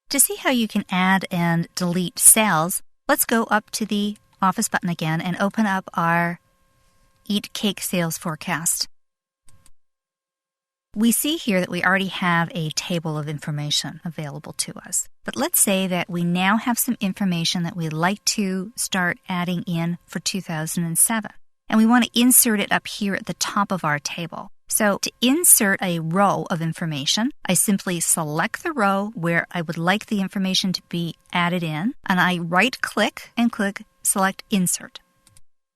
To see how you can add and delete cells, let's go up to the Office button again and open up our Eat Cake Sales Forecast. We see here that we already have a table of information available to us. But let's say that we now have some information that we'd like to start adding in for 2007. And we want to insert it up here at the top of our table. So to insert a row of information, I simply select the row where I would like the information to be added in, and I right-click and click Select Insert.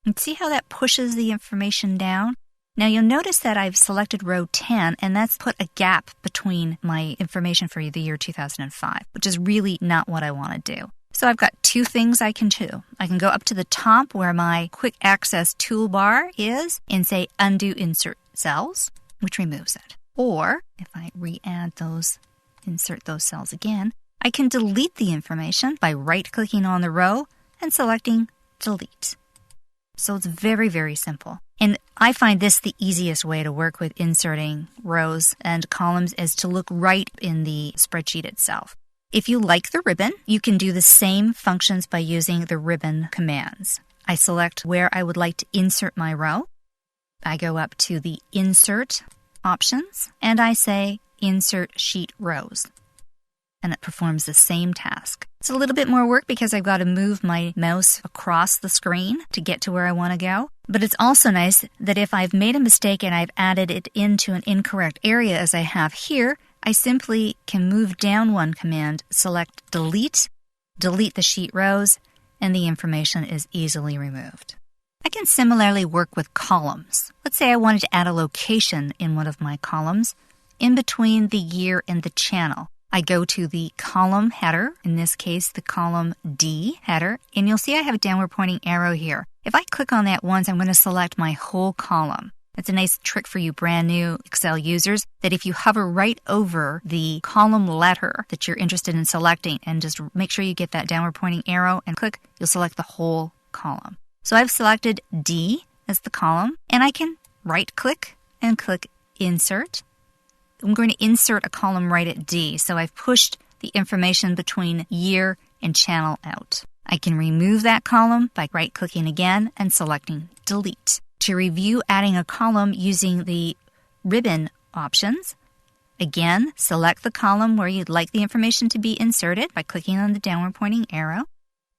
And see how that pushes the information down? Now you'll notice that I've selected row 10, and that's put a gap between my information for the year 2005, which is really not what I want to do. So I've got two things I can do. I can go up to the top where my quick access toolbar is and say Undo Insert Cells, which removes it. Or if I re-add those, insert those cells again, I can delete the information by right-clicking on the row and selecting Delete. So it's very, very simple. And I find this the easiest way to work with inserting rows and columns is to look right in the spreadsheet itself. If you like the ribbon, you can do the same functions by using the ribbon commands. I select where I would like to insert my row. I go up to the Insert options, and I say Insert Sheet Rows. And it performs the same task. It's a little bit more work because I've got to move my mouse across the screen to get to where I want to go. But it's also nice that if I've made a mistake and I've added it into an incorrect area as I have here, I simply can move down one command, select Delete, delete the sheet rows, and the information is easily removed. I can similarly work with columns. Let's say I wanted to add a location in one of my columns in between the year and the channel. I go to the column header, in this case the column D header, and you'll see I have a downward pointing arrow here. If I click on that once, I'm going to select my whole column. It's a nice trick for you brand new Excel users that if you hover right over the column letter that you're interested in selecting and just make sure you get that downward pointing arrow and click, you'll select the whole column. So I've selected D as the column, and I can right-click and click Insert. I'm going to insert a column right at D, so I've pushed the information between year and channel out. I can remove that column by right-clicking again and selecting Delete. To review adding a column using the ribbon options, again, select the column where you'd like the information to be inserted by clicking on the downward pointing arrow.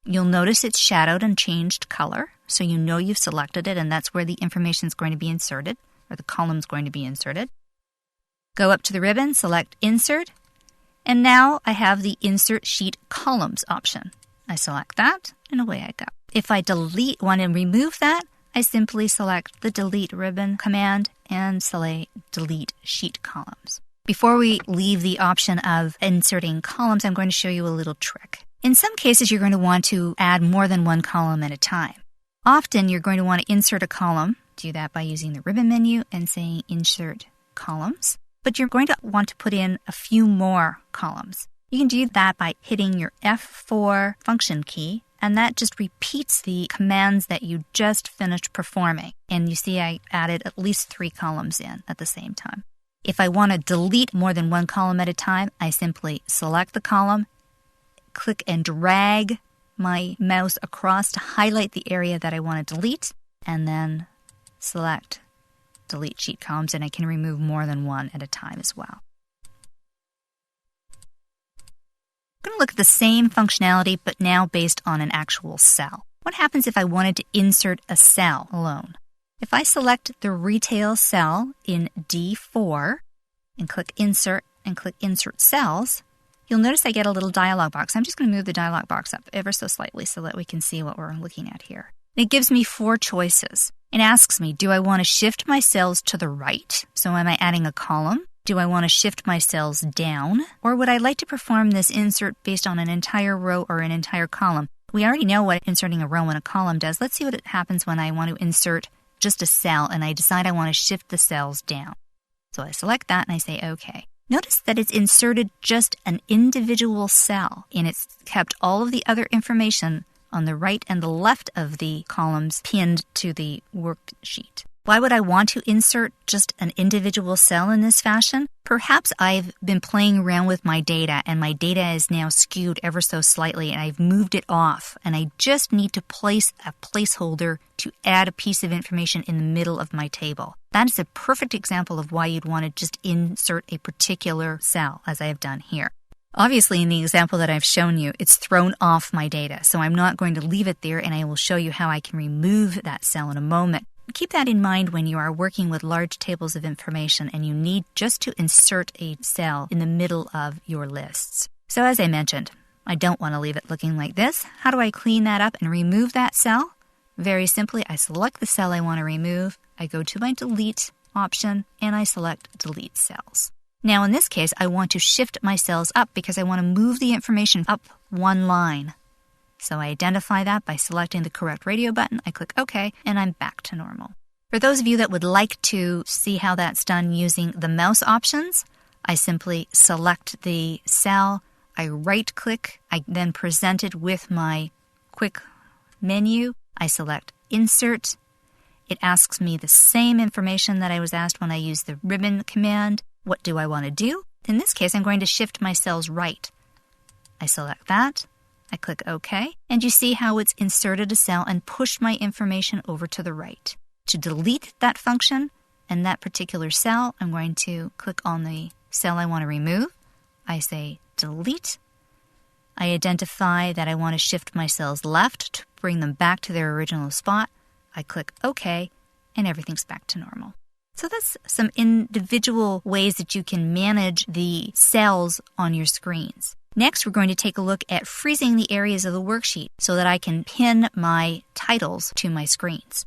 You'll notice it's shadowed and changed color, so you know you've selected it and that's where the information is going to be inserted, or the column is going to be inserted. Go up to the ribbon, select Insert, and now I have the Insert Sheet Columns option. I select that, and away I go. If I want to remove that, I simply select the Delete ribbon command and select Delete Sheet Columns. Before we leave the option of inserting columns, I'm going to show you a little trick. In some cases, you're going to want to add more than one column at a time. Often, you're going to want to insert a column. Do that by using the ribbon menu and saying Insert Columns. But you're going to want to put in a few more columns. You can do that by hitting your F4 function key, and that just repeats the commands that you just finished performing. And you see I added at least 3 columns in at the same time. If I want to delete more than one column at a time, I simply select the column, click and drag my mouse across to highlight the area that I want to delete, and then select Delete Sheet Columns, and I can remove more than one at a time as well. I'm going to look at the same functionality, but now based on an actual cell. What happens if I wanted to insert a cell alone? If I select the retail cell in D4 and click Insert and click Insert Cells, you'll notice I get a little dialog box. I'm just going to move the dialog box up ever so slightly so that we can see what we're looking at here. It gives me 4 choices. It asks me, do I want to shift my cells to the right? So am I adding a column? Do I want to shift my cells down? Or would I like to perform this insert based on an entire row or an entire column? We already know what inserting a row and a column does. Let's see what happens when I want to insert just a cell and I decide I want to shift the cells down. So I select that and I say OK. Notice that it's inserted just an individual cell and it's kept all of the other information on the right and the left of the columns pinned to the worksheet. Why would I want to insert just an individual cell in this fashion? Perhaps I've been playing around with my data and my data is now skewed ever so slightly and I've moved it off and I just need to place a placeholder to add a piece of information in the middle of my table. That is a perfect example of why you'd want to just insert a particular cell, as I have done here. Obviously, in the example that I've shown you, it's thrown off my data, so I'm not going to leave it there and I will show you how I can remove that cell in a moment. Keep that in mind when you are working with large tables of information and you need just to insert a cell in the middle of your lists. So as I mentioned, I don't want to leave it looking like this. How do I clean that up and remove that cell? Very simply, I select the cell I want to remove, I go to my Delete option, and I select Delete Cells. Now in this case, I want to shift my cells up because I want to move the information up one line. So I identify that by selecting the correct radio button, I click OK, and I'm back to normal. For those of you that would like to see how that's done using the mouse options, I simply select the cell, I right-click, I then present it with my quick menu, I select Insert. It asks me the same information that I was asked when I used the ribbon command. What do I want to do? In this case, I'm going to shift my cells right. I select that. I click OK, and you see how it's inserted a cell and pushed my information over to the right. To delete that function and that particular cell, I'm going to click on the cell I want to remove. I say Delete. I identify that I want to shift my cells left to bring them back to their original spot. I click OK, and everything's back to normal. So that's some individual ways that you can manage the cells on your screens. Next, we're going to take a look at freezing the areas of the worksheet so that I can pin my titles to my screens.